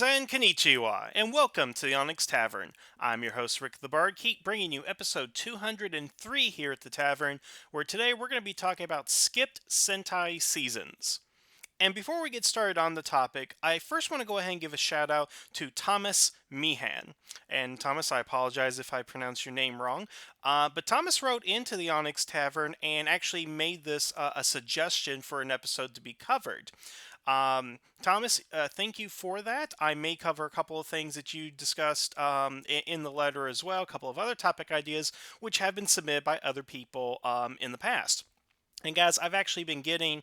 Greetings and konnichiwa, and welcome to the Onyx Tavern. I'm your host, Rick the Bard, keep bringing you episode 203 here at the Tavern, where today we're going to be talking about skipped Sentai seasons. And before we get started on the topic, I first want to go ahead and give a shout out to Thomas Meehan. And Thomas, I apologize if I pronounce your name wrong. But Thomas wrote into the Onyx Tavern and actually made this a suggestion for an episode to be covered. Thomas, thank you for that. I may cover a couple of things that you discussed in the letter as well, a couple of other topic ideas which have been submitted by other people in the past. And guys, I've actually been getting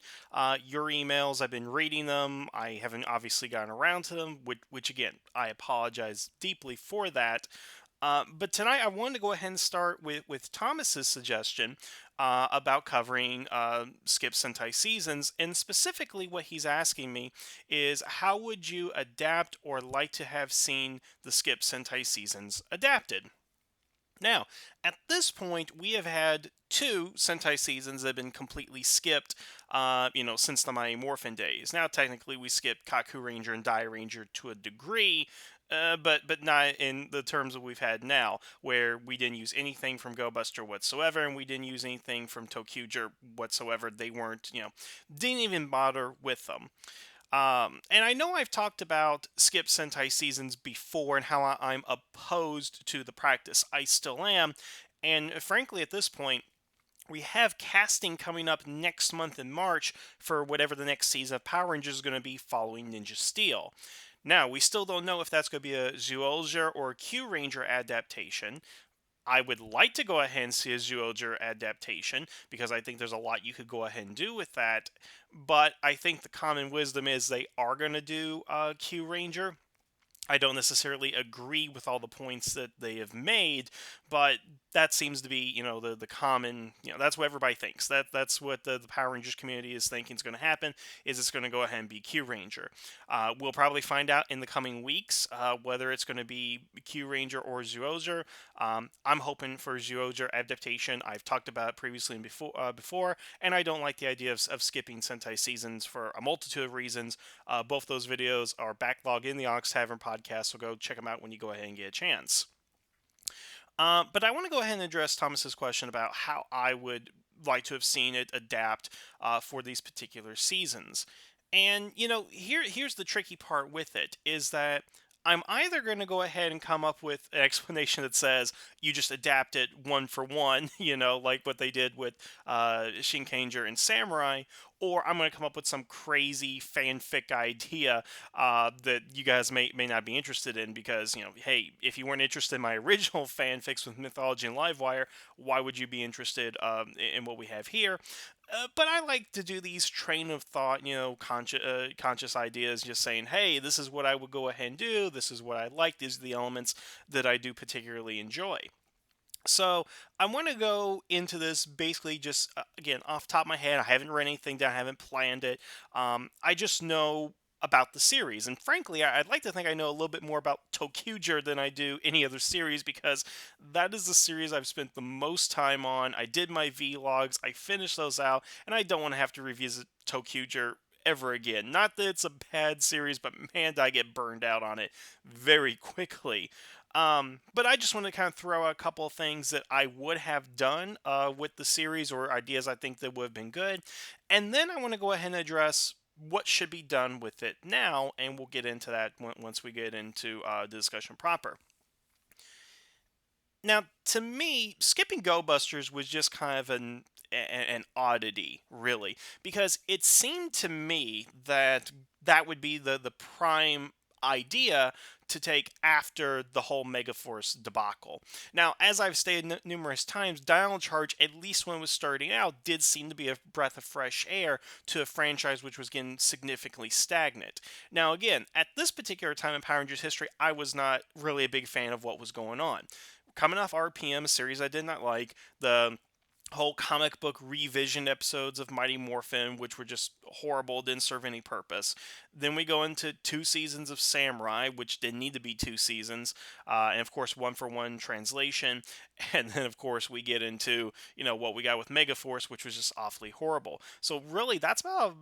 your emails. I've been reading them. I haven't obviously gotten around to them, which again, I apologize deeply for that. But tonight, I wanted to go ahead and start with Thomas's suggestion about covering Skip Sentai seasons, and specifically what he's asking me is how would you adapt or like to have seen the Skip Sentai seasons adapted? Now, at this point, we have had two Sentai seasons that have been completely skipped, since the Mighty Morphin days. Now, technically, we skipped Kaku Ranger and Dai Ranger to a degree, but not in the terms that we've had now, where we didn't use anything from Go-Buster whatsoever, and we didn't use anything from Tokhuger whatsoever. They weren't, didn't even bother with them. And I know I've talked about Skip Sentai seasons before and how I'm opposed to the practice. I still am. And frankly, at this point, we have casting coming up next month in March for whatever the next season of Power Rangers is going to be following Ninja Steel. Now, we still don't know if that's going to be a Zyuohger or a Q Ranger adaptation. I would like to go ahead and see a Zyuohger adaptation because I think there's a lot you could go ahead and do with that. But I think the common wisdom is they are going to do Q Ranger. I don't necessarily agree with all the points that they have made, but that seems to be, the common, that's what everybody thinks. That's what the Power Rangers community is thinking is going to happen, is it's going to go ahead and be Q Ranger. We'll probably find out in the coming weeks whether it's going to be Q Ranger or Zyuohger. I'm hoping for Zyuohger adaptation. I've talked about it previously and before, and I don't like the idea of skipping Sentai seasons for a multitude of reasons. Both those videos are backlogged in the Onyx Tavern podcast, so go check them out when you go ahead and get a chance. But I want to go ahead and address Thomas's question about how I would like to have seen it adapt for these particular seasons. And here's the tricky part with it is that I'm either going to go ahead and come up with an explanation that says you just adapt it one for one, like what they did with Shinkanger and Samurai, or I'm going to come up with some crazy fanfic idea that you guys may not be interested in because, hey, if you weren't interested in my original fanfics with Mythology and Livewire, why would you be interested in what we have here? But I like to do these train of thought, conscious ideas, just saying, hey, this is what I would go ahead and do. This is what I like. These are the elements that I do particularly enjoy. So I want to go into this basically just, again, off the top of my head. I haven't read anything down. I haven't planned it. I just know about the series. And frankly, I'd like to think I know a little bit more about Tokhuger than I do any other series because that is the series I've spent the most time on. I did my vlogs, I finished those out, and I don't want to have to revisit Tokhuger ever again. Not that it's a bad series, but man, did I get burned out on it very quickly. But I just want to kind of throw out a couple of things that I would have done with the series or ideas I think that would have been good. And then I want to go ahead and address what should be done with it now, and we'll get into that once we get into the discussion proper. Now, to me, skipping Go Busters was just kind of an oddity, really, because it seemed to me that that would be the prime idea to take after the whole Megaforce debacle. Now, as I've stated numerous times, Dino Charge, at least when it was starting out, did seem to be a breath of fresh air to a franchise which was getting significantly stagnant. Now, again, at this particular time in Power Rangers history, I was not really a big fan of what was going on. Coming off RPM, a series I did not like, the whole comic book revision episodes of Mighty Morphin, which were just horrible, didn't serve any purpose. Then we go into 2 seasons of Samurai, which didn't need to be 2 seasons, and of course one for one translation. And then of course we get into what we got with Megaforce, which was just awfully horrible. So really, that's about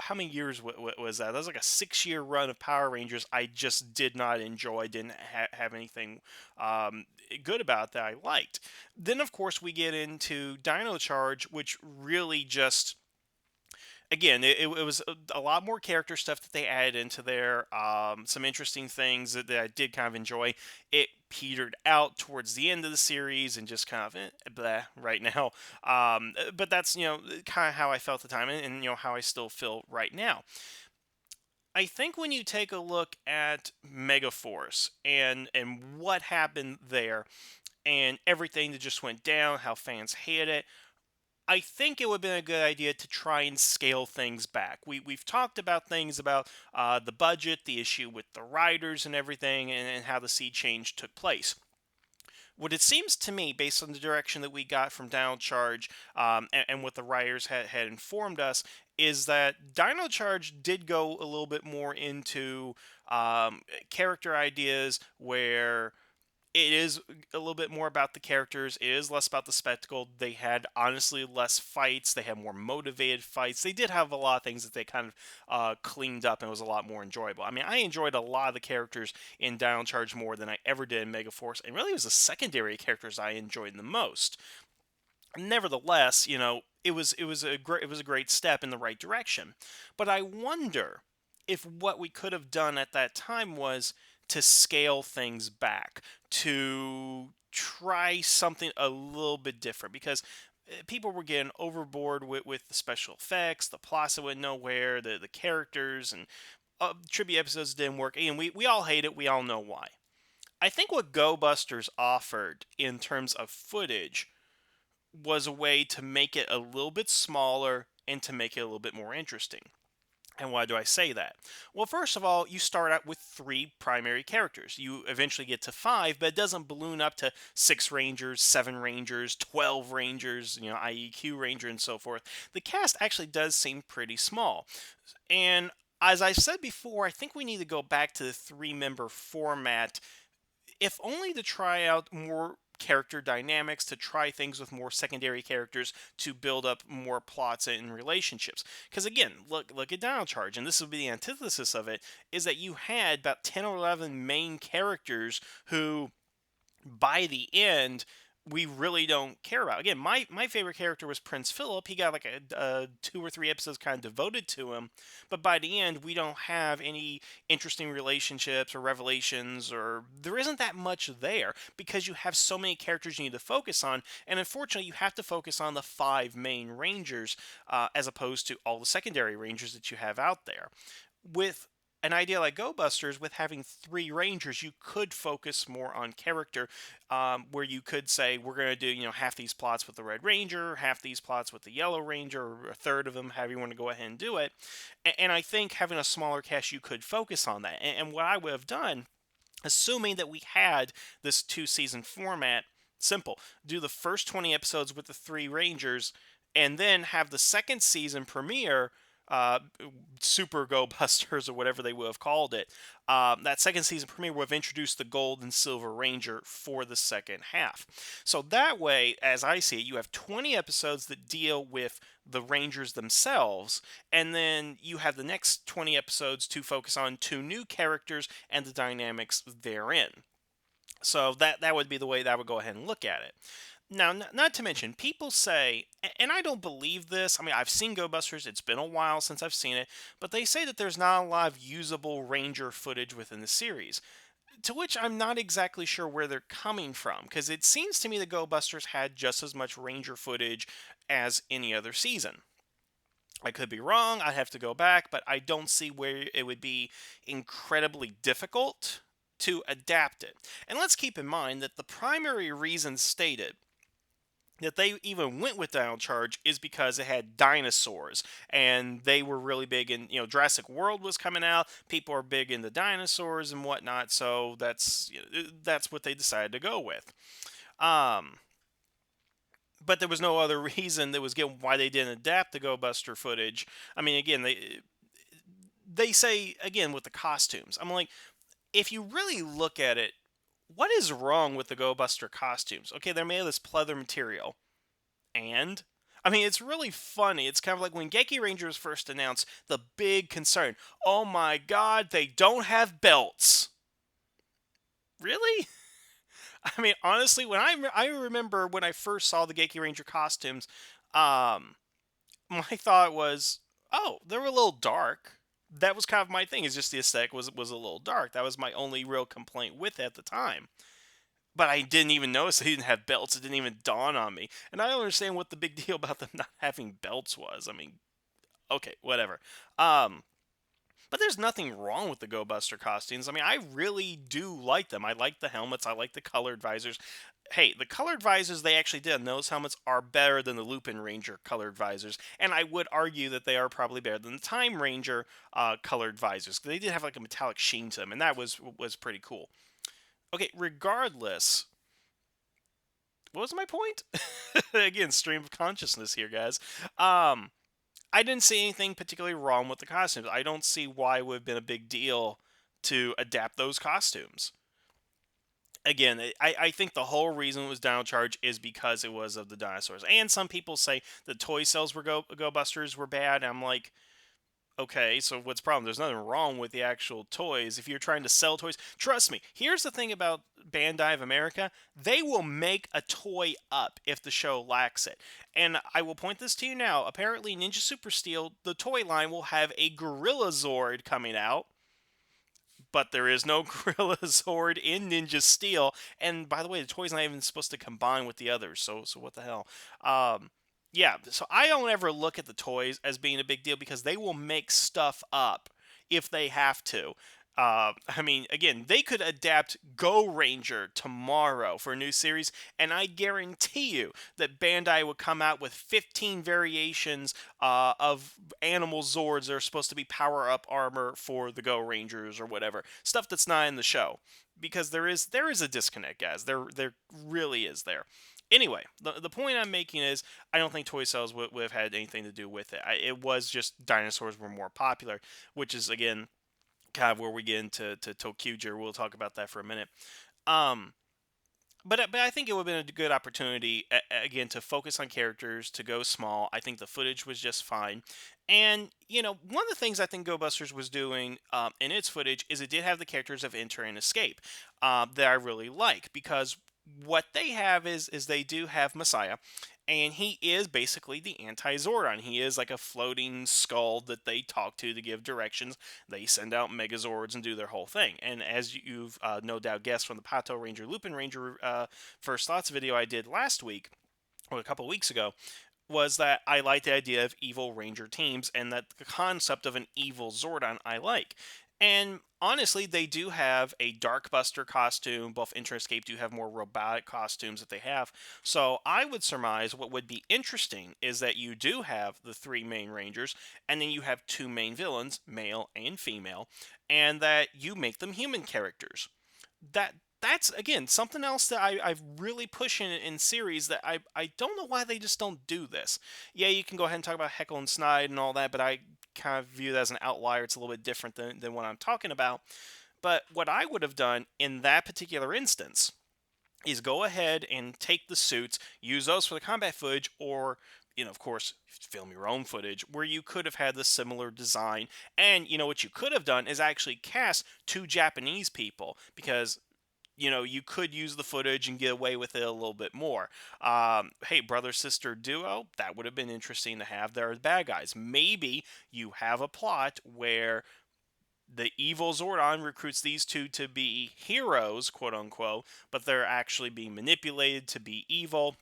how many years was that? That was like a 6 year run of Power Rangers. I just did not enjoy. Didn't have anything um, good about that I liked. Then, of course, we get into Dino Charge, which really just, again, it was a lot more character stuff that they added into there. Some interesting things that I did kind of enjoy. It petered out towards the end of the series and just kind of blah right now. But that's, kind of how I felt at the time, and how I still feel right now. I think when you take a look at Megaforce and what happened there, and everything that just went down, how fans hated it, I think it would have been a good idea to try and scale things back. We've talked about things about the budget, the issue with the writers and everything, and how the sea change took place. What it seems to me, based on the direction that we got from Dino Charge and what the writers had informed us, is that Dino Charge did go a little bit more into character ideas where it is a little bit more about the characters. It is less about the spectacle. They had honestly less fights. They had more motivated fights. They did have a lot of things that they kind of cleaned up and was a lot more enjoyable. I mean, I enjoyed a lot of the characters in Down Charge more than I ever did in Megaforce, and really it was the secondary characters I enjoyed the most. Nevertheless, it was a great step in the right direction. But I wonder if what we could have done at that time was to scale things back, to try something a little bit different, because people were getting overboard with the special effects, the plots that went nowhere, the characters, and tribute episodes didn't work, and we all hate it. We all know why. I think what Go-Busters offered in terms of footage was a way to make it a little bit smaller and to make it a little bit more interesting. And why do I say that? Well, first of all, you start out with 3 primary characters. You eventually get to 5, but it doesn't balloon up to 6 Rangers, 7 Rangers, 12 Rangers, IEQ Ranger, and so forth. The cast actually does seem pretty small. And as I said before, I think we need to go back to the 3 member format, if only to try out more character dynamics, to try things with more secondary characters to build up more plots and relationships. Because again, look at Dino Charge, and this would be the antithesis of it, is that you had about 10 or 11 main characters who by the end we really don't care about. Again, my favorite character was Prince Philip. He got like a 2 or 3 episodes kind of devoted to him, but by the end we don't have any interesting relationships or revelations, or there isn't that much there because you have so many characters you need to focus on, and unfortunately you have to focus on the 5 main rangers as opposed to all the secondary rangers that you have out there. With an idea like Go Busters, with having 3 Rangers, you could focus more on character, where you could say, we're going to do, half these plots with the Red Ranger, half these plots with the Yellow Ranger, or a third of them, however you want to go ahead and do it. And I think having a smaller cast, you could focus on that. And what I would have done, assuming that we had this 2 season format, simple. Do the first 20 episodes with the 3 Rangers, and then have the second season premiere, uh, Super Go Busters or whatever they would have called it. That second season premiere would have introduced the Gold and Silver Ranger for the second half. So that way, as I see it, you have 20 episodes that deal with the Rangers themselves, and then you have the next 20 episodes to focus on 2 new characters and the dynamics therein. So that would be the way that I would go ahead and look at it. Now, not to mention, people say, and I don't believe this. I mean, I've seen Go Busters. It's been a while since I've seen it, but they say that there's not a lot of usable Ranger footage within the series. To which I'm not exactly sure where they're coming from, because it seems to me that Go Busters had just as much Ranger footage as any other season. I could be wrong. I'd have to go back, but I don't see where it would be incredibly difficult to adapt it. And let's keep in mind that the primary reason stated that they even went with Dino Charge is because it had dinosaurs, and they were really big in, Jurassic World was coming out. People are big into dinosaurs and whatnot, so that's what they decided to go with. Um, but there was no other reason that was given why they didn't adapt the Go Buster footage. I mean, again, they say again with the costumes. I'm like, if you really look at it, what is wrong with the Go Buster costumes? Okay, they're made of this pleather material, and I mean, it's really funny. It's kind of like when Geki Ranger was first announced, the big concern. Oh my God, they don't have belts. Really? I mean, honestly, when I remember when I first saw the Geki Ranger costumes, um, my thought was, oh, they were a little dark. That was kind of my thing. Is just the aesthetic was a little dark. That was my only real complaint with it at the time. But I didn't even notice they didn't have belts. It didn't even dawn on me. And I don't understand what the big deal about them not having belts was. I mean, okay, whatever. Um, but there's nothing wrong with the Go Buster costumes. I mean, I really do like them. I like the helmets. I like the colored visors. Hey, the colored visors they actually did on those helmets are better than the Lupin Ranger colored visors, and I would argue that they are probably better than the Time Ranger colored visors. They did have like a metallic sheen to them, and that was pretty cool. Okay, regardless, what was my point? Again, stream of consciousness here, guys. Um, I didn't see anything particularly wrong with the costumes. I don't see why it would have been a big deal to adapt those costumes. Again, I think the whole reason it was Dino Charge is because it was of the dinosaurs. And some people say the toy sales were Go Busters were bad. I'm like, okay, so what's the problem? There's nothing wrong with the actual toys. If you're trying to sell toys, trust me. Here's the thing about Bandai of America: they will make a toy up if the show lacks it. And I will point this to you now. Apparently, Ninja Super Steel, the toy line, will have a Gorilla Zord coming out. But there is no Gorilla Zord in Ninja Steel. And by the way, the toy's not even supposed to combine with the others. So what the hell? Um, yeah, so I don't ever look at the toys as being a big deal because they will make stuff up if they have to. I mean, again, they could adapt Go Ranger tomorrow for a new series, and I guarantee you that Bandai would come out with 15 variations of animal Zords that are supposed to be power up armor for the Go Rangers or whatever stuff that's not in the show, because there is a disconnect, guys. There really is there. Anyway, the point I'm making is I don't think toy sales would have had anything to do with it. It was just dinosaurs were more popular, which is again kind of where we get into Tokhuger. We'll talk about that for a minute. Um, but I think it would have been a good opportunity again to focus on characters, to go small. I think the footage was just fine, and one of the things I think GoBusters was doing in its footage is it did have the characters of Enter and Escape that I really like, because what they have is they do have Messiah, and he is basically the anti-Zordon. He is like a floating skull that they talk to give directions. They send out Megazords and do their whole thing. And as you've no doubt guessed from the Pato Ranger Lupin Ranger First Thoughts video I did last week, or a couple weeks ago, was that I like the idea of evil ranger teams, and that the concept of an evil Zordon I like. And honestly, they do have a Dark Buster costume. Both Enter and Escape do have more robotic costumes that they have. So I would surmise what would be interesting is that you do have the three main rangers, and then you have two main villains, male and female, and that you make them human characters. That's again something else that I've really pushing in series that I don't know why they just don't do this. Yeah, you can go ahead and talk about Heckle and Snide and all that, but I kind of view that as an outlier. It's a little bit different than what I'm talking about. But what I would have done in that particular instance is go ahead and take the suits, use those for the combat footage, or of course, film your own footage where you could have had the similar design. And what you could have done is actually cast two Japanese people, because you could use the footage and get away with it a little bit more. Hey, brother sister duo, that would have been interesting to have. There are the bad guys. Maybe you have a plot where the evil Zordon recruits these two to be heroes, quote unquote, but they're actually being manipulated to be evil.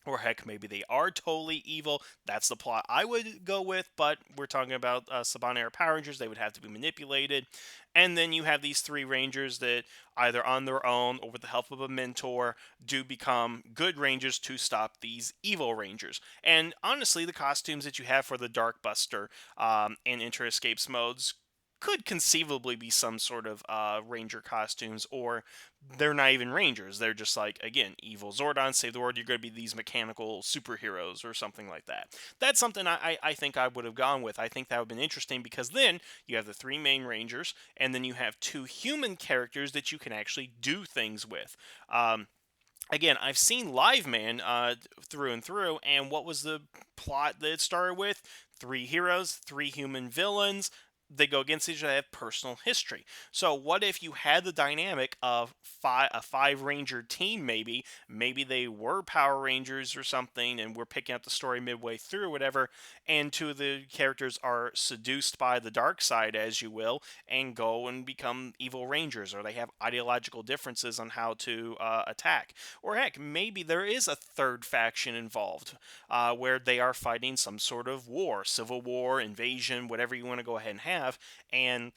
Or heck, maybe they are totally evil. That's the plot I would go with, but we're talking about Saban era Power Rangers. They would have to be manipulated. And then you have these three Rangers that either on their own or with the help of a mentor do become good Rangers to stop these evil Rangers. And honestly, the costumes that you have for the Dark Buster and Enter Escapes modes could conceivably be some sort of ranger costumes, or they're not even rangers. They're just like, again, evil Zordon, save the world. You're going to be these mechanical superheroes or something like that. That's something I think I would have gone with. I think that would have been interesting because then you have the three main rangers, and then you have two human characters that you can actually do things with. Again, I've seen Live Man through and through, and what was the plot that it started with? Three heroes, three human villains. They go against each other. They have personal history. So, what if you had the dynamic of a five ranger team? Maybe they were Power Rangers or something, and we're picking up the story midway through, or whatever. And two of the characters are seduced by the dark side, as you will, and go and become evil rangers, or they have ideological differences on how to attack. Or heck, maybe there is a third faction involved where they are fighting some sort of war, civil war, invasion, whatever you want to go ahead and have, and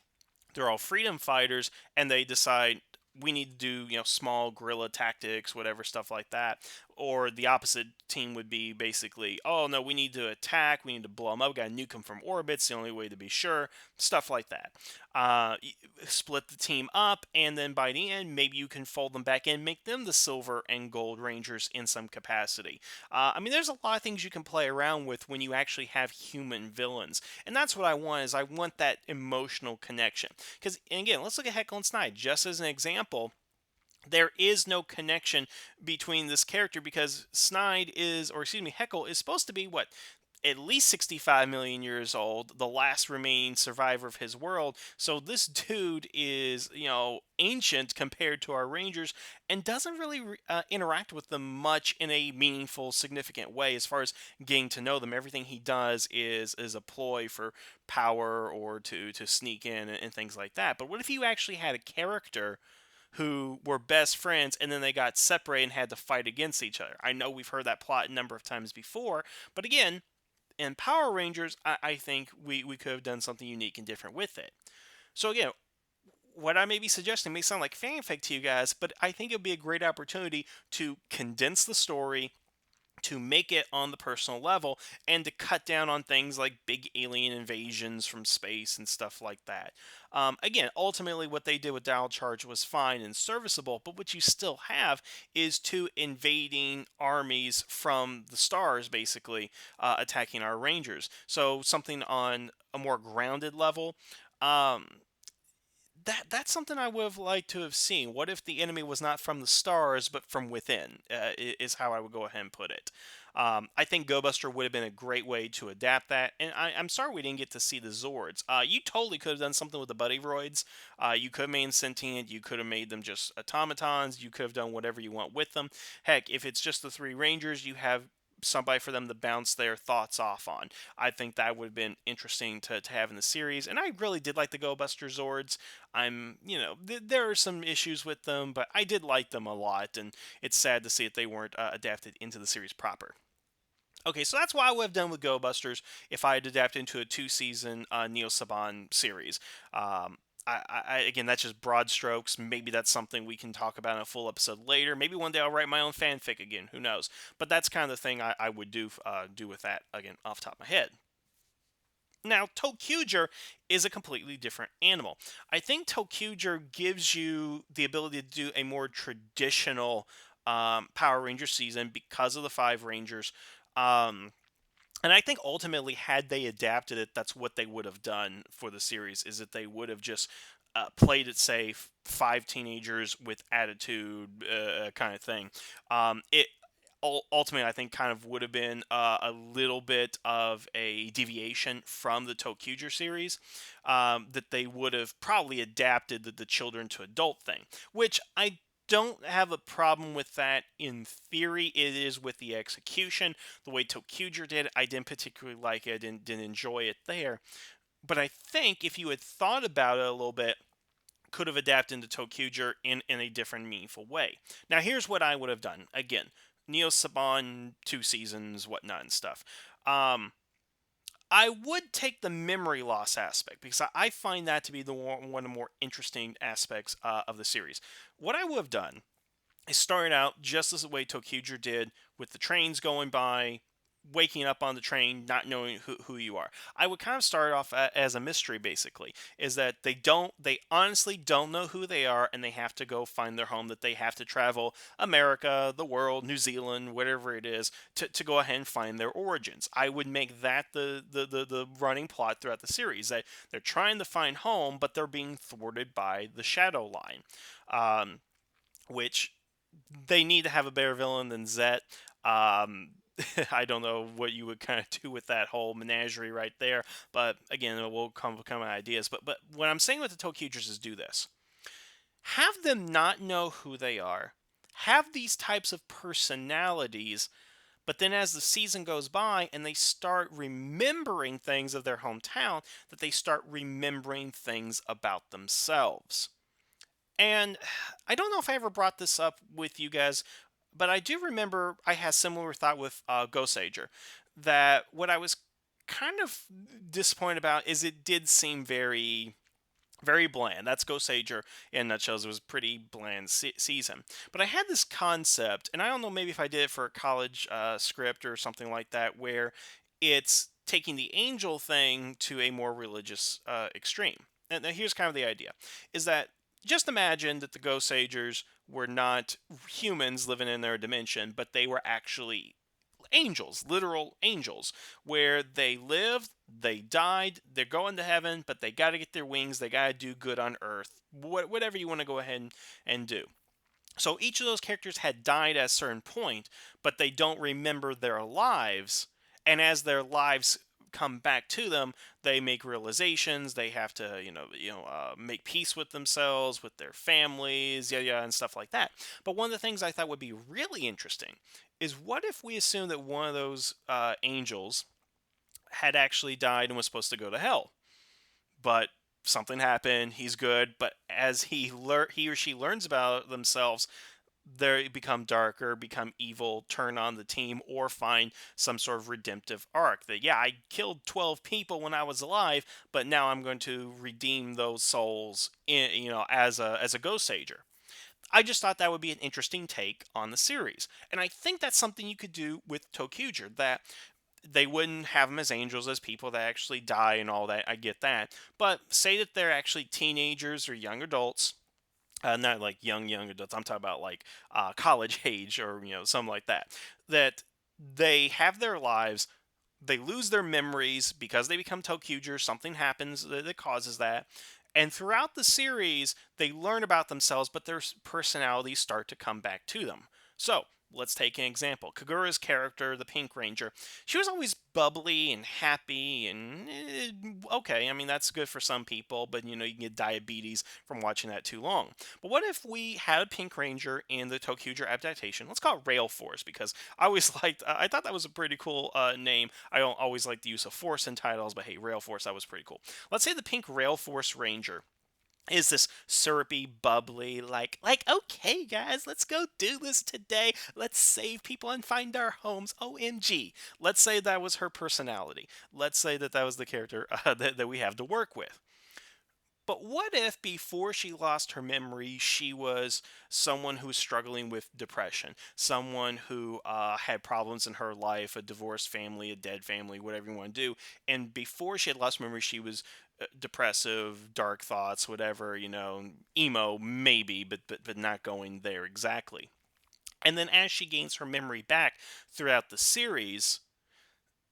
they're all freedom fighters, and they decide we need to do small guerrilla tactics, whatever, stuff like that. Or the opposite team would be basically, oh no, we need to attack, we need to blow them up, we got to nuke them from orbit, it's the only way to be sure, stuff like that. Split the team up, and then by the end, maybe you can fold them back in, make them the silver and gold rangers in some capacity. I mean, there's a lot of things you can play around with when you actually have human villains, and that's what I want. Is I want that emotional connection. Because again, let's look at Heckle and Snide just as an example. There is no connection between this character because Snide is, or excuse me, Heckle is supposed to be what, at least 65 million years old, the last remaining survivor of his world. So this dude is, ancient compared to our Rangers, and doesn't really interact with them much in a meaningful, significant way as far as getting to know them. Everything he does is a ploy for power or to sneak in and things like that. But what if you actually had a character who were best friends and then they got separated and had to fight against each other? I know we've heard that plot a number of times before, but again, in Power Rangers, I think we could have done something unique and different with it. So again, what I may be suggesting may sound like fanfic to you guys, but I think it would be a great opportunity to condense the story, to make it on the personal level, and to cut down on things like big alien invasions from space and stuff like that. Again, ultimately, what they did with Dial Charge was fine and serviceable, but what you still have is two invading armies from the stars, basically, attacking our Rangers. So, something on a more grounded level. Um, that's something I would have liked to have seen. What if the enemy was not from the stars, but from within? Is how I would go ahead and put it. I think Go-Buster would have been a great way to adapt that, and I'm sorry we didn't get to see the Zords. You totally could have done something with the Buddy Roids. You could have made them sentient. You could have made them just automatons. You could have done whatever you want with them. Heck, if it's just the three Rangers, you have somebody for them to bounce their thoughts off on. I think that would have been interesting to have in the series, and I really did like the Go-Buster Zords. There are some issues with them, but I did like them a lot, and it's sad to see that they weren't adapted into the series proper. Okay, so that's what I would have done with Go-Busters if I had adapted into a two-season Neo-Saban series. Again, that's just broad strokes. Maybe that's something we can talk about in a full episode later. Maybe one day I'll write my own fanfic again. Who knows? But that's kind of the thing I would do with that, again, off the top of my head. Now, Tokhuger is a completely different animal. I think Tokhuger gives you the ability to do a more traditional Power Ranger season because of the five Rangers. Um, and I think ultimately, had they adapted it, that's what they would have done for the series. Is that they would have just played it safe, five teenagers with attitude, kind of thing. It ultimately, I think, kind of would have been a little bit of a deviation from the Tokhuger series, that they would have probably adapted the children to adult thing, which I don't have a problem with that in theory. It is with the execution. The way Tokhuger did it, I didn't particularly like it and didn't enjoy it there. But I think if you had thought about it a little bit, could have adapted into Tokhuger in a different, meaningful way. Now, here's what I would have done. Again, Neo-Saban, two seasons, whatnot, and stuff. I would take the memory loss aspect because I find that to be one of the more interesting aspects of the series. What I would have done is started out just as the way Tokhuger did, with the trains going by, waking up on the train not knowing who you are. I would kind of start off as a mystery, basically, is that they honestly don't know who they are, and they have to go find their home, that they have to travel America, the world, New Zealand, whatever it is, to go ahead and find their origins. I would make that the running plot throughout the series, that they're trying to find home, but they're being thwarted by the Shadow Line. Um, which they need to have a better villain than Zet. Um, I don't know what you would kind of do with that whole menagerie right there, but again, we'll come with ideas. But what I'm saying with the Tokugers is do this: have them not know who they are, have these types of personalities, but then as the season goes by and they start remembering things of their hometown, that they start remembering things about themselves. And I don't know if I ever brought this up with you guys, but I do remember I had similar thought with Go-Sager, that what I was kind of disappointed about is it did seem very bland. That's Go-Sager in nutshell. It was a pretty bland season. But I had this concept, and I don't know maybe if I did it for a college script or something like that, where it's taking the angel thing to a more religious extreme. And now here's kind of the idea: is that just imagine that the Go-Sagers were not humans living in their dimension, but they were actually angels, literal angels, where they lived, they died, they're going to heaven, but they got to get their wings, they got to do good on earth, whatever you want to go ahead and do. So each of those characters had died at a certain point, but they don't remember their lives. And as their lives come back to them, they make realizations. They have to, make peace with themselves, with their families, yeah, and stuff like that. But one of the things I thought would be really interesting is, what if we assume that one of those angels had actually died and was supposed to go to hell, but something happened. He's good, but as he or she learns about themselves, they become darker, become evil, turn on the team, or find some sort of redemptive arc. That, yeah, I killed 12 people when I was alive, but now I'm going to redeem those souls, as a Ghost Sager. I just thought that would be an interesting take on the series, and I think that's something you could do with Tokhuger. That they wouldn't have them as angels, as people that actually die and all that. I get that, but say that they're actually teenagers or young adults, not like young adults. I'm talking about like college age, or something like that. That they have their lives, they lose their memories because they become Tokhuger. Something happens that causes that, and throughout the series, they learn about themselves, but their personalities start to come back to them. So let's take an example. Kagura's character, the Pink Ranger, she was always bubbly and happy, and okay, I mean, that's good for some people, but you can get diabetes from watching that too long. But what if we had a Pink Ranger in the Tokhuger adaptation? Let's call it Rail Force, because I always liked, I thought that was a pretty cool name. I don't always like the use of Force in titles, but hey, Rail Force, that was pretty cool. Let's say the Pink Rail Force Ranger is this syrupy, bubbly, like, okay, guys, let's go do this today. Let's save people and find our homes. OMG. Let's say that was her personality. Let's say that was the character that we have to work with. But what if before she lost her memory, she was someone who was struggling with depression, someone who had problems in her life, a divorced family, a dead family, whatever you want to do, and before she had lost memory, she was depressive, dark thoughts, whatever, emo maybe, but not going there exactly. And then as she gains her memory back throughout the series,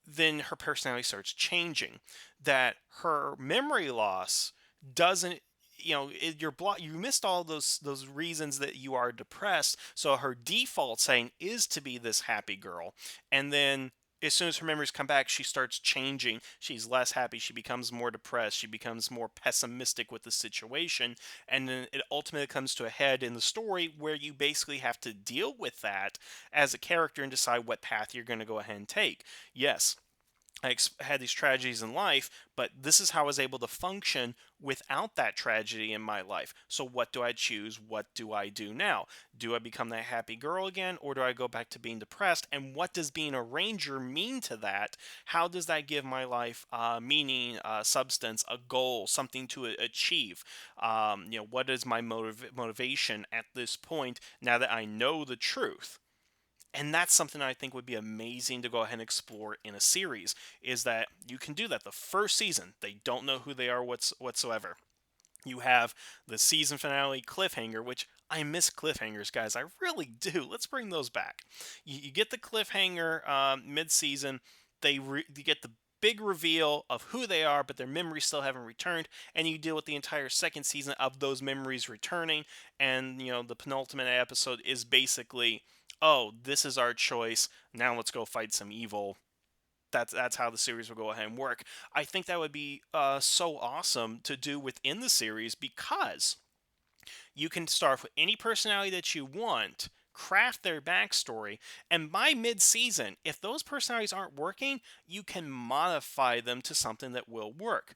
then her personality starts changing. That her memory loss doesn't, you missed all those reasons that you are depressed. So her default setting is to be this happy girl, and then as soon as her memories come back, she starts changing. She's less happy. She becomes more depressed. She becomes more pessimistic with the situation. And then it ultimately comes to a head in the story where you basically have to deal with that as a character and decide what path you're going to go ahead and take. Yes, had these tragedies in life, but this is how I was able to function without that tragedy in my life. So what do I choose? What do I do now? Do I become that happy girl again, or do I go back to being depressed? And what does being a ranger mean to that? How does that give my life meaning, substance, a goal, something to achieve? What is my motivation at this point now that I know the truth? And that's something I think would be amazing to go ahead and explore in a series, is that you can do that. The first season, they don't know who they are whatsoever. You have the season finale cliffhanger, which I miss cliffhangers, guys. I really do. Let's bring those back. You get the cliffhanger mid-season. You get the big reveal of who they are, but their memories still haven't returned, and you deal with the entire second season of those memories returning. And the penultimate episode is basically, oh, this is our choice. Now let's go fight some evil. That's how the series will go ahead and work. I think that would be so awesome to do within the series, because you can start with any personality that you want, craft their backstory, and by mid-season, if those personalities aren't working, you can modify them to something that will work.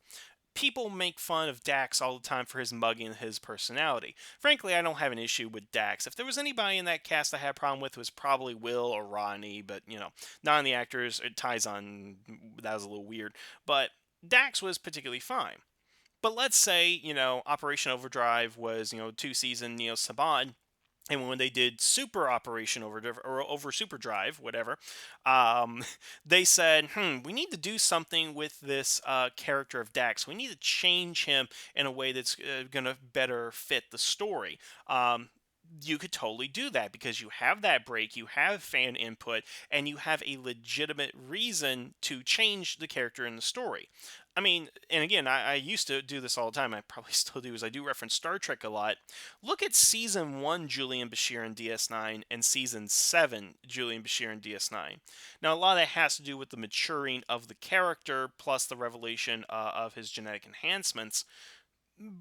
People make fun of Dax all the time for his mugging and his personality. Frankly, I don't have an issue with Dax. If there was anybody in that cast I had a problem with, it was probably Will or Rodney, but none of the actors. Ties on, that was a little weird, but Dax was particularly fine. But let's say Operation Overdrive was two-season Neo-Saban, and when they did Super Operation Overdrive or Over Super Drive, whatever, um, they said, we need to do something with this character of Dax. We need to change him in a way that's going to better fit the story. You could totally do that because you have that break, you have fan input, and you have a legitimate reason to change the character in the story. I mean, and again, I used to do this all the time. I probably still do, as I do reference Star Trek a lot. Look at season 1 Julian Bashir in DS9 and season 7 Julian Bashir in DS9. Now, a lot of that has to do with the maturing of the character plus the revelation of his genetic enhancements.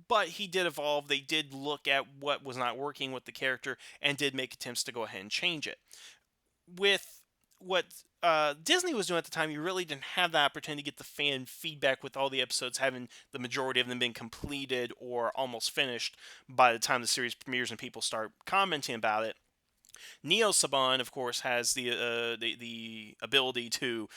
But he did evolve. They did look at what was not working with the character and did make attempts to go ahead and change it. With what Disney was doing at the time, you really didn't have the opportunity to get the fan feedback with all the episodes having the majority of them been completed or almost finished by the time the series premieres and people start commenting about it. Neo-Saban, of course, has the ability to,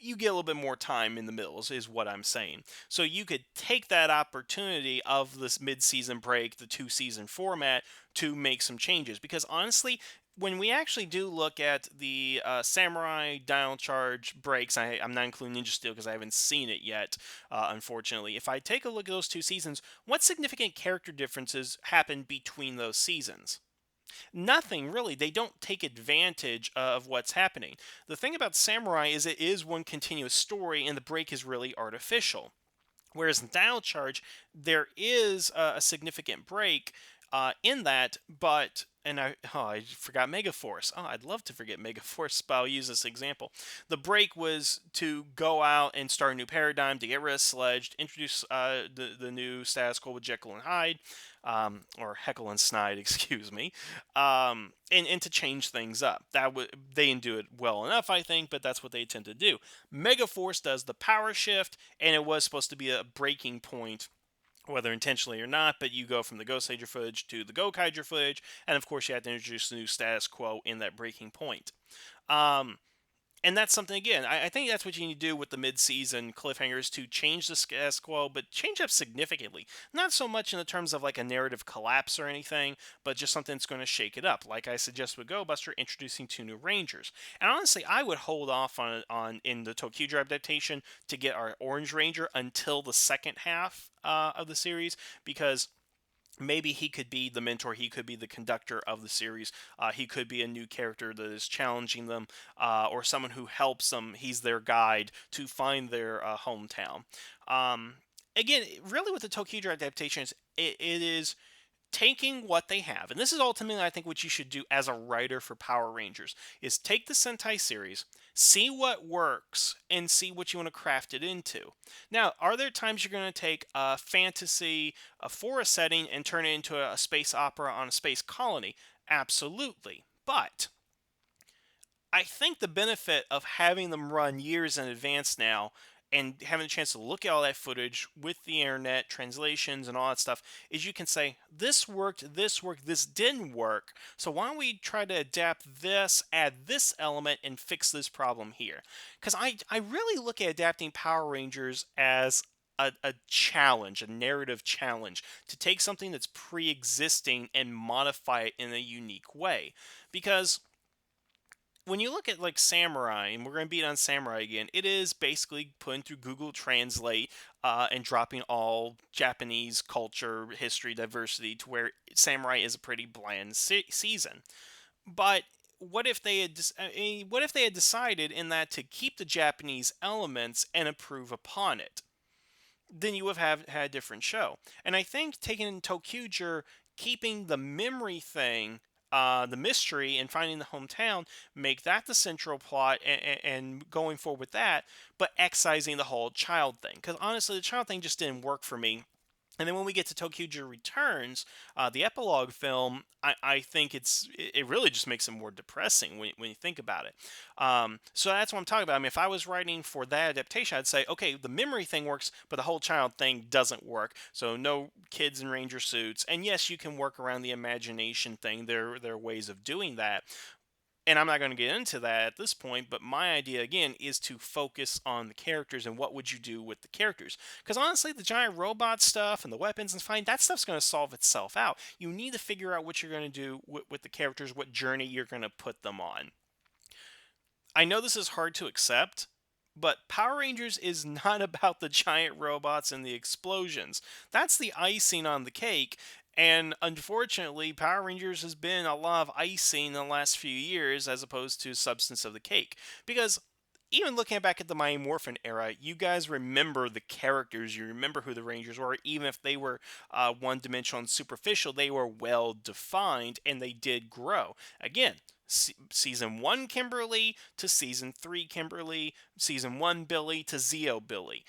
you get a little bit more time in the middle, is what I'm saying. So you could take that opportunity of this mid-season break, the two-season format, to make some changes. Because honestly, when we actually do look at the Samurai Dino Charge breaks, I'm not including Ninja Steel because I haven't seen it yet, unfortunately. If I take a look at those two seasons, what significant character differences happen between those seasons? Nothing really. They don't take advantage of what's happening. The thing about Samurai is it is one continuous story, and the break is really artificial. Whereas in Dial Charge, there is a significant break in that, but I forgot Megaforce. Oh, I'd love to forget Megaforce, but I'll use this example. The break was to go out and start a new paradigm, to get rid of Sledge, to introduce the new status quo with Jekyll and Hyde, or Heckle and Snide, excuse me, and to change things up. They didn't do it well enough, I think, but that's what they tend to do. Megaforce does the power shift, and it was supposed to be a breaking point, whether intentionally or not, but you go from the Ghost Ranger footage to the Go-Kaiger footage, and of course you have to introduce the new status quo in that breaking point. Um, and that's something, again, I think that's what you need to do with the mid-season cliffhangers, to change the status quo, but change up significantly. Not so much in the terms of like a narrative collapse or anything, but just something that's going to shake it up. Like I suggest with Go-Buster, introducing two new Rangers. And honestly, I would hold off on in the Tokhuger adaptation to get our Orange Ranger until the second half of the series, because maybe he could be the mentor, he could be the conductor of the series, he could be a new character that is challenging them, or someone who helps them. He's their guide to find their hometown. Again, really with the Tokyo adaptations, it is taking what they have, and this is ultimately I think what you should do as a writer for Power Rangers, is take the Sentai series, see what works, and see what you want to craft it into. Now, are there times you're going to take a fantasy, a forest setting, and turn it into a space opera on a space colony? Absolutely. But I think the benefit of having them run years in advance now, and having a chance to look at all that footage with the internet, translations, and all that stuff, is you can say, this worked, this didn't work. So why don't we try to adapt this, add this element, and fix this problem here? Because I really look at adapting Power Rangers as a challenge, a narrative challenge, to take something that's pre existing and modify it in a unique way. Because when you look at like Samurai, and we're going to beat on Samurai again, it is basically putting through Google Translate and dropping all Japanese culture, history, diversity to where Samurai is a pretty bland season. But what if they had what if they had decided in that to keep the Japanese elements and improve upon it? Then you would have had a different show. And I think taking in ToQger, keeping the memory thing, the mystery, and finding the hometown, make that the central plot, and going forward with that, but excising the whole child thing. Because honestly, the child thing just didn't work for me. And then when we get to Tokhuger Returns, the epilogue film, I think it really just makes it more depressing when you think about it. So that's what I'm talking about. I mean, if I was writing for that adaptation, I'd say, okay, the memory thing works, but the whole child thing doesn't work. So no kids in ranger suits. And yes, you can work around the imagination thing. There are ways of doing that, and I'm not going to get into that at this point, but my idea again is to focus on the characters and what would you do with the characters. Because honestly, the giant robot stuff and the weapons and fine, that stuff's going to solve itself out. You need to figure out what you're going to do with the characters, what journey you're going to put them on. I know this is hard to accept, but Power Rangers is not about the giant robots and the explosions. That's the icing on the cake. And unfortunately, Power Rangers has been a lot of icing in the last few years as opposed to substance of the cake. Because even looking back at the Mighty Morphin era, you guys remember the characters, you remember who the Rangers were, even if they were one dimensional and superficial, they were well defined and they did grow. Again, season 1 Kimberly to season 3 Kimberly, season 1 Billy to Zeo Billy.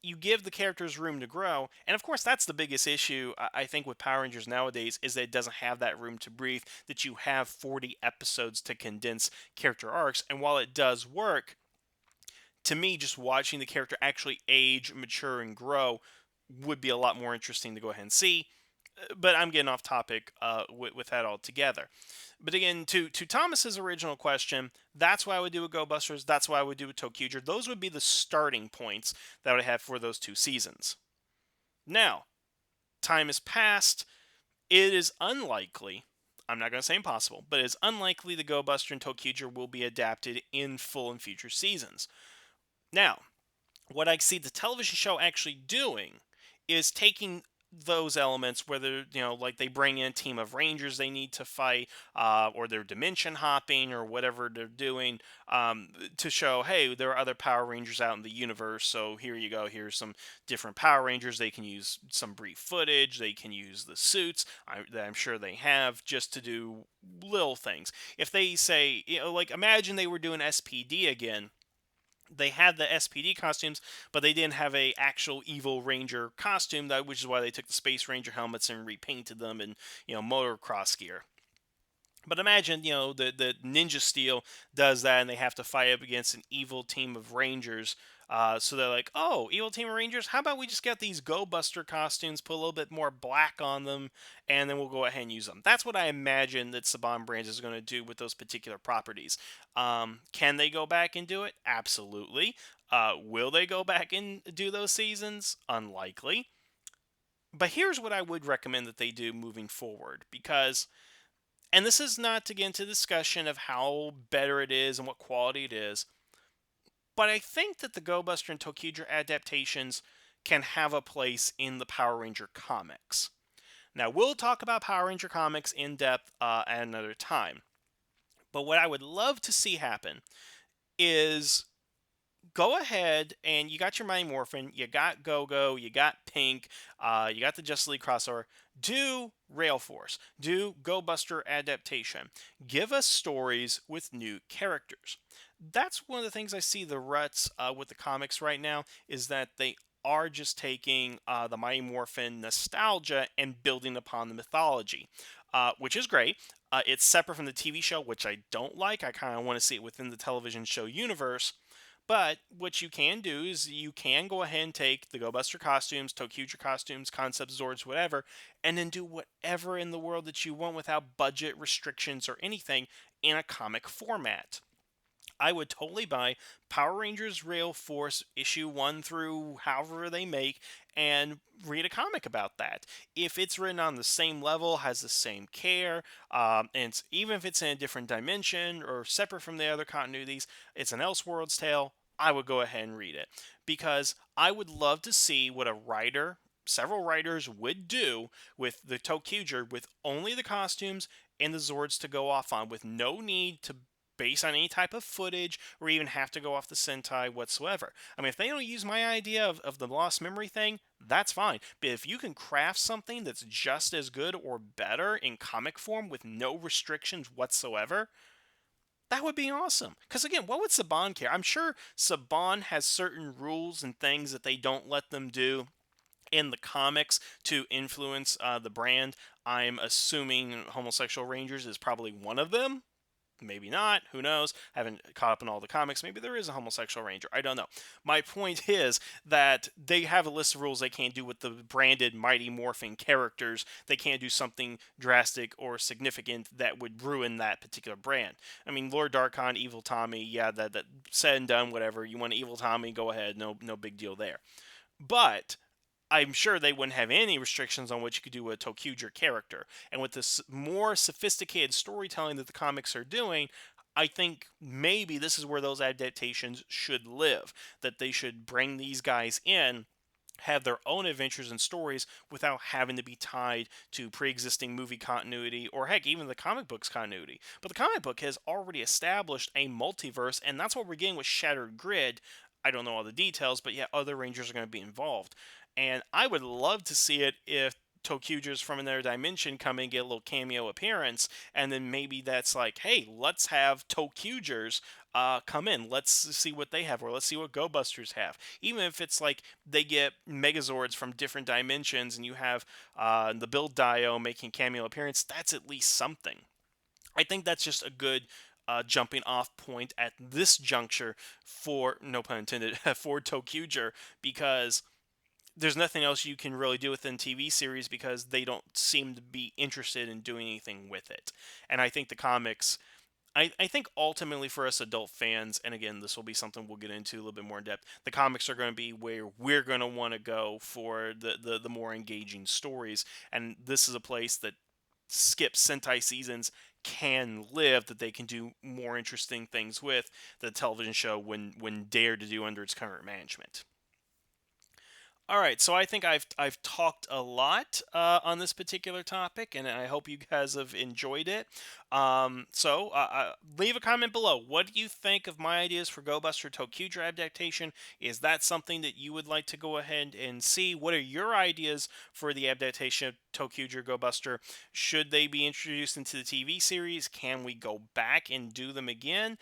You give the characters room to grow, and of course that's the biggest issue I think with Power Rangers nowadays is that it doesn't have that room to breathe, that you have 40 episodes to condense character arcs, and while it does work, to me just watching the character actually age, mature, and grow would be a lot more interesting to go ahead and see. But I'm getting off topic with that altogether. But again, to Thomas's original question, that's why I would do with Go-Busters. That's why I would do with ToQger. Those would be the starting points that I would have for those two seasons. Now, time has passed. It is unlikely. I'm not going to say impossible, but it's unlikely the Go-Buster and ToQger will be adapted in full in future seasons. Now, what I see the television show actually doing is taking those elements, whether like they bring in a team of rangers they need to fight, or they're dimension hopping or whatever they're doing, to show, hey, there are other Power Rangers out in the universe. So here you go. Here's some different Power Rangers. They can use some brief footage. They can use the suits that I'm sure they have just to do little things. If they say, like imagine they were doing SPD again, they had the SPD costumes, but they didn't have a actual evil ranger costume. Which is why they took the Space Ranger helmets and repainted them in motocross gear. But imagine, the Ninja Steel does that, and they have to fight up against an evil team of Rangers. So they're like, oh, evil team of Rangers, how about we just get these Go-Buster costumes, put a little bit more black on them, and then we'll go ahead and use them. That's what I imagine that Saban Brands is going to do with those particular properties. Can they go back and do it? Absolutely. Will they go back and do those seasons? Unlikely. But here's what I would recommend that they do moving forward, because, and this is not to get into discussion of how better it is and what quality it is, but I think that the Go-Buster and ToQger adaptations can have a place in the Power Ranger comics. Now, we'll talk about Power Ranger comics in depth at another time. But what I would love to see happen is go ahead and you got your Mighty Morphin, you got Go-Go, you got Pink, you got the Justice League crossover. Do Rail Force, do Go-Buster adaptation. Give us stories with new characters. That's one of the things I see the ruts with the comics right now, is that they are just taking the Mighty Morphin nostalgia and building upon the mythology, which is great. It's separate from the TV show, which I don't like. I kind of want to see it within the television show universe. But what you can do is you can go ahead and take the Go-Buster costumes, ToQger costumes, concept Zords, whatever, and then do whatever in the world that you want without budget restrictions or anything in a comic format. I would totally buy Power Rangers Rail Force issue 1 through however they make and read a comic about that. If it's written on the same level, has the same care, and even if it's in a different dimension or separate from the other continuities, it's an Elseworlds tale, I would go ahead and read it. Because I would love to see what a writer, several writers would do with the Tokhuger with only the costumes and the Zords to go off on, with no need to base on any type of footage or even have to go off the Sentai whatsoever. I mean, if they don't use my idea of the lost memory thing, that's fine. But if you can craft something that's just as good or better in comic form with no restrictions whatsoever, that would be awesome. Because again, what would Saban care? I'm sure Saban has certain rules and things that they don't let them do in the comics to influence the brand. I'm assuming Homosexual Rangers is probably one of them. Maybe not. Who knows? I haven't caught up in all the comics. Maybe there is a homosexual ranger. I don't know. My point is that they have a list of rules they can't do with the branded Mighty Morphin characters. They can't do something drastic or significant that would ruin that particular brand. I mean, Lord Darkon, Evil Tommy, yeah, that said and done, whatever. You want Evil Tommy, go ahead. No big deal there. But I'm sure they wouldn't have any restrictions on what you could do with a Tokhuger character. And with this more sophisticated storytelling that the comics are doing, I think maybe this is where those adaptations should live. That they should bring these guys in, have their own adventures and stories without having to be tied to pre-existing movie continuity or heck even the comic books continuity. But the comic book has already established a multiverse, and that's what we're getting with Shattered Grid. I don't know all the details, but yeah, other Rangers are going to be involved. And I would love to see it if Tokhugers from another dimension come and get a little cameo appearance, and then maybe that's like, hey, let's have Tokhugers come in. Let's see what they have, or let's see what Go-Busters have. Even if it's like they get Megazords from different dimensions, and you have the Build Dio making cameo appearance, that's at least something. I think that's just a good jumping off point at this juncture for, no pun intended, for Tokhuger, because there's nothing else you can really do within TV series because they don't seem to be interested in doing anything with it. And I think the comics, I think ultimately for us adult fans, and again, this will be something we'll get into a little bit more in depth, the comics are going to be where we're going to want to go for the more engaging stories. And this is a place that Skip Sentai seasons can live, that they can do more interesting things with the television show when dared to do under its current management. All right, so I think I've talked a lot on this particular topic, and I hope you guys have enjoyed it. Leave a comment below. What do you think of my ideas for Go-Buster Tokhuger adaptation? Is that something that you would like to go ahead and see? What are your ideas for the adaptation of Tokhuger Go-Buster? Should they be introduced into the TV series? Can we go back and do them again,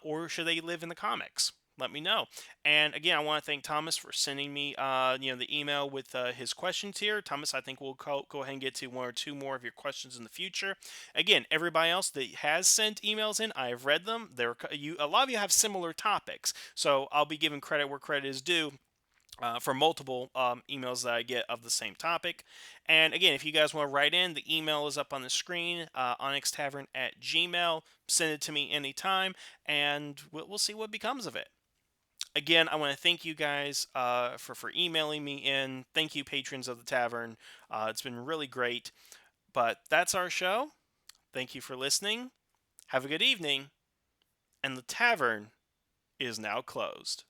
or should they live in the comics? Let me know. And again, I want to thank Thomas for sending me, the email with his questions here. Thomas, I think we'll go ahead and get to one or two more of your questions in the future. Again, everybody else that has sent emails in, I have read them. A lot of you have similar topics, so I'll be giving credit where credit is due. For multiple emails that I get of the same topic. And again, if you guys want to write in, the email is up on the screen, onyxtavern@gmail. Send it to me anytime, and we'll see what becomes of it. Again, I want to thank you guys for emailing me in. Thank you, patrons of the tavern. It's been really great. But that's our show. Thank you for listening. Have a good evening. And the tavern is now closed.